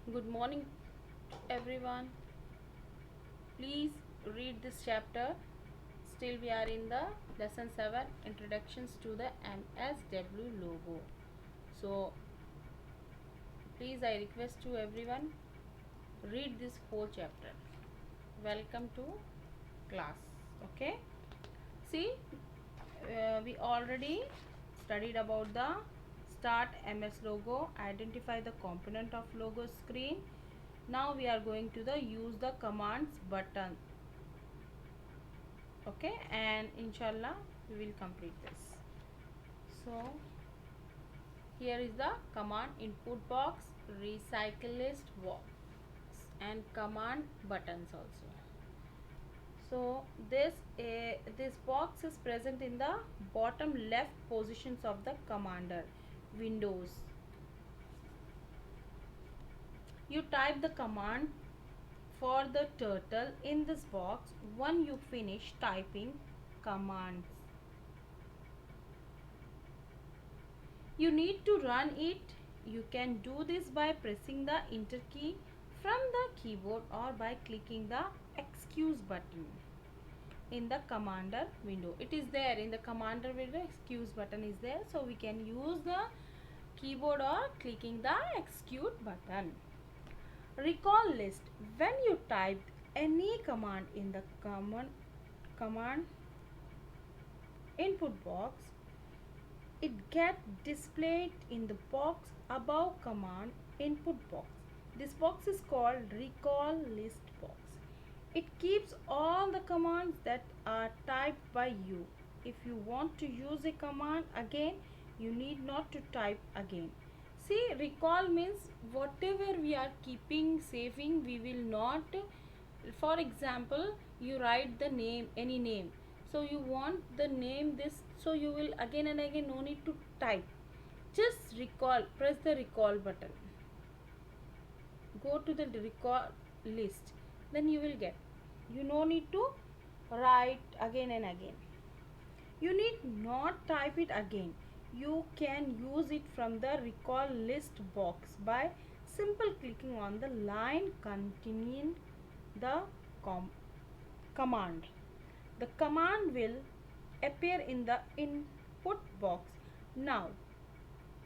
Good morning, everyone. Please read this chapter. Still, we are in the lesson 7 Introductions to the MSW logo. So, please, I request to everyone read this whole chapter. Welcome to class. Okay, see, we already studied about the start MS logo, identify the component of logo screen. Now we are going to the use the commands button. Okay, and inshallah we will complete this. So here is the command input box, recycle list box, and command buttons also. So this box is present in the bottom left positions of the commander windows. You type the command for the turtle in this box when you finish typing commands. You need to run it. You can do this by pressing the enter key from the keyboard or by clicking the excuse button in the commander window. It is there in the commander window, excuse button is there, so we can use the keyboard or clicking the execute button. Recall list. When you type any command in the command input box, it gets displayed in the box above command input box. This box is called recall list box. It keeps all the commands that are typed by you. If you want to use a command again, you need not to type again. See, recall means whatever we are keeping, saving, we will not. For example, you write the name, any name. So you want the name this, so you will again and again, no need to type. Just recall, press the recall button. Go to the recall list, then you will get. You no need to write again and again. You need not type it again. You can use it from the recall list box by simple clicking on the line containing the command. The command will appear in the input box. Now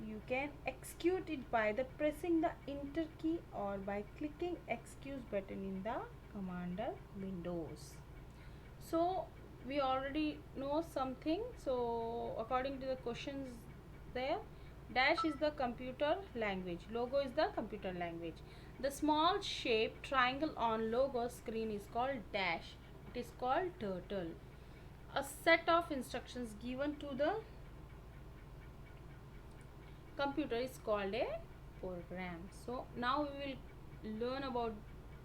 you can execute it by the pressing the enter key or by clicking excuse button in the commander windows. So we already know something. So according to the questions there, dash is the computer language, logo is the computer language. The small shape triangle on logo screen is called dash. It is called turtle. A set of instructions given to the computer is called a program. So now we will learn about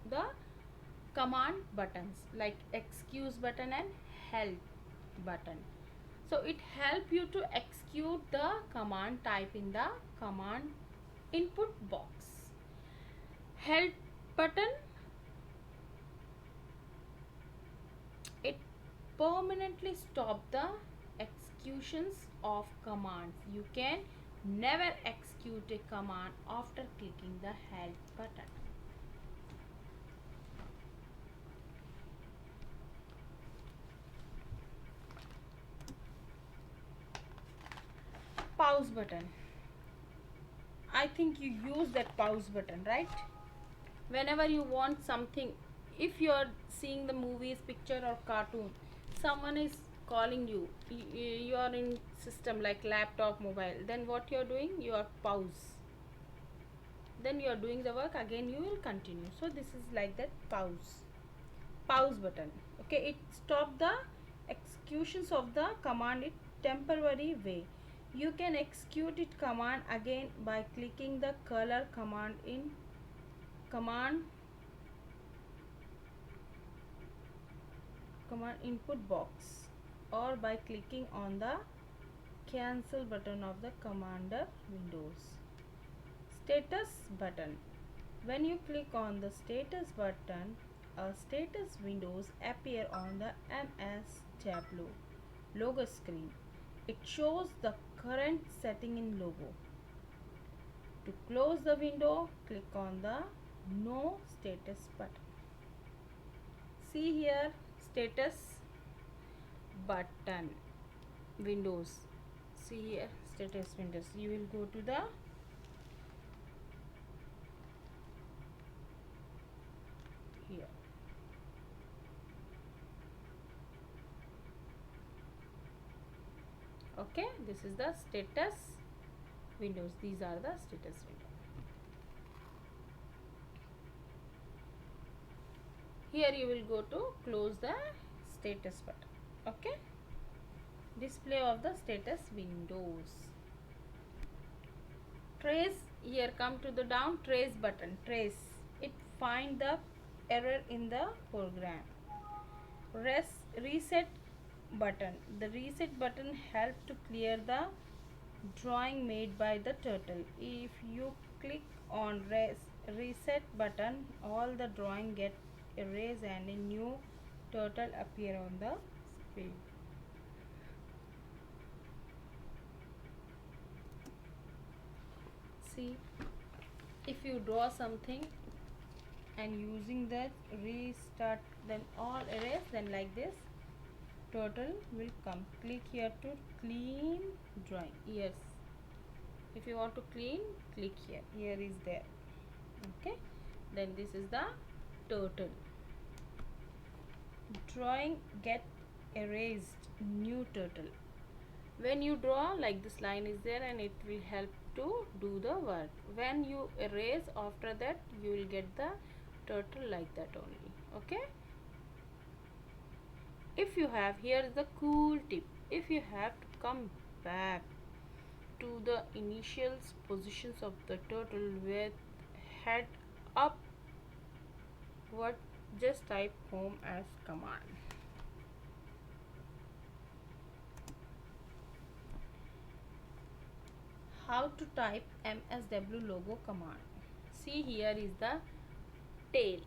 the command buttons like excuse button and help button. So it help you to execute the command type in the command input box. Help button, it permanently stop the executions of commands. You can never execute a command after clicking the help button. Pause button, I think you use that pause button, right? Whenever you want something, if you are seeing the movies, picture or cartoon, someone is calling you, you are in system like laptop, mobile, then what you are doing, you are pause, then you are doing the work, again you will continue. So this is like that pause button. Okay, it stop the executions of the command in temporary way. You can execute it command again by clicking the color command in command input box or by clicking on the cancel button of the commander windows. Status button, when you click on the status button, a status windows appear on the MS Tableau logo screen. It shows the current setting in logo. To close the window, click on the No Status button. See here, Status button, Windows. See here, Status Windows. You will go to the here. Okay, this is the status windows. These are the status windows. Here you will go to close the status button. Okay, display of the status windows. Trace, here come to the down, trace button. Trace it, find the error in the program. Reset button, the reset button help to clear the drawing made by the turtle. If you click on reset button, all the drawing get erased and a new turtle appear on the screen. See, if you draw something and using that restart, then all erase, then like this turtle will come. Click here to clean drawing. Yes, if you want to clean, click here. Here is there. Okay, then this is the turtle. Drawing get erased, new turtle. When you draw, like this line is there and it will help to do the work. When you erase, after that you will get the turtle like that only. Okay, if you have, here is the cool tip, if you have to come back to the initial positions of the turtle with head up, what, just type home as command. How to type MSW logo command? See, here is the tail,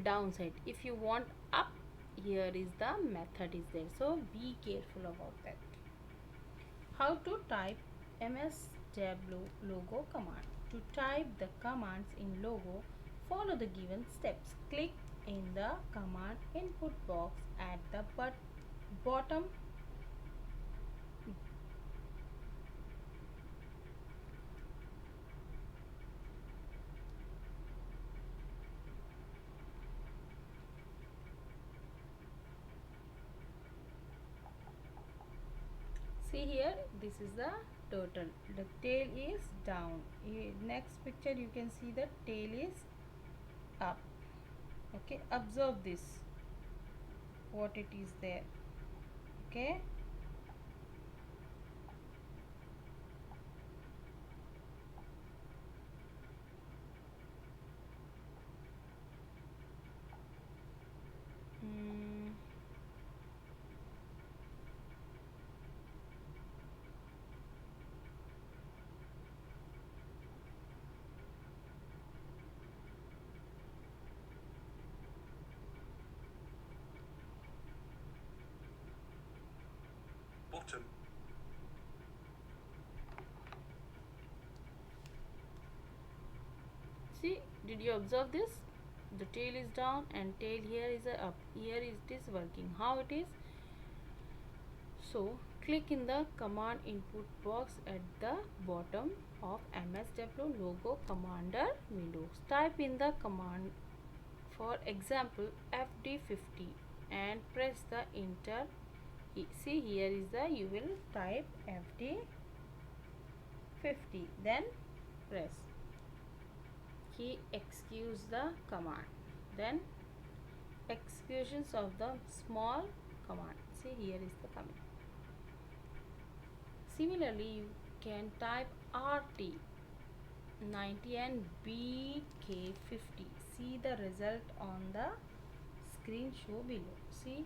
downside. If you want up, here is the method is there, so be careful about that. How to type MSW logo command? To type the commands in logo, follow the given steps. Click in the command input box at the bottom. See here, this is the turtle. The tail is down. Next picture you can see the tail is up. Okay, observe this, what it is there. Okay, bottom. see, did you observe this? The tail is down and tail here is up. Here it is working. How it is? So click in the command input box at the bottom of MSW logo commander windows. Type in the command, for example FD50, and press the enter. See, here is the, you will type FD50, then press key, execute the command, then executions of the small command. See, here is the command. Similarly, you can type RT90 and BK50. See the result on the screen show below. See,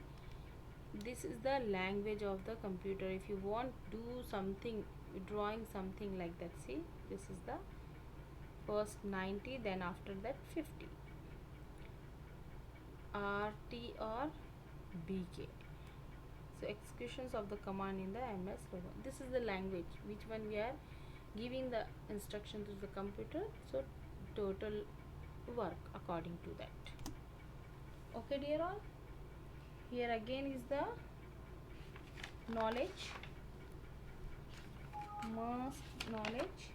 this is the language of the computer. If you want do something, drawing something like that, see, this is the first 90, then after that 50, RT or BK. So executions of the command in the MS logo. This is the language which one we are giving the instruction to the computer, so total work according to that. Okay dear all, here again is the knowledge, must knowledge.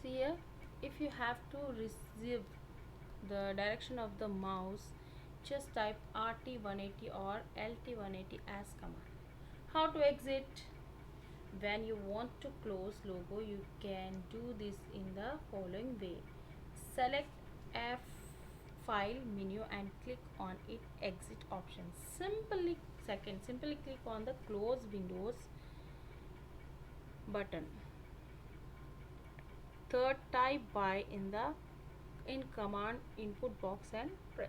See here, if you have to receive the direction of the mouse, just type RT180 or LT180 as command. How to exit? When you want to close logo, you can do this in the following way. Select F file menu and click on it exit option. Simply click on the close windows button. Third, type by in command input box and press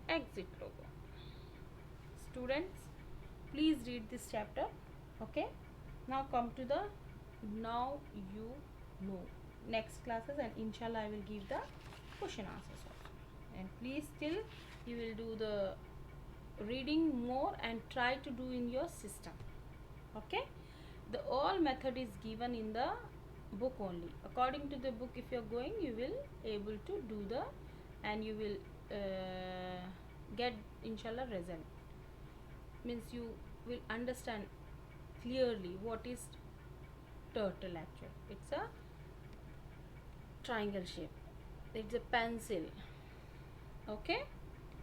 exit logo. Students, please read this chapter. Okay, now come to the now you know next classes, and inshallah I will give the question answers also. And please still you will do the reading more and try to do in your system. Okay, the all method is given in the book only. According to the book, if you are going, you will able to do the, and you will get inshallah result. Means you will understand clearly what is turtle actually. It's a triangle shape, it's a pencil. Okay,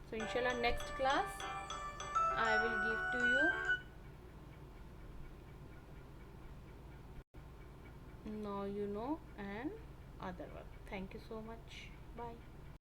so inshallah next class I will give to you now you know and other work. Thank you so much. Bye.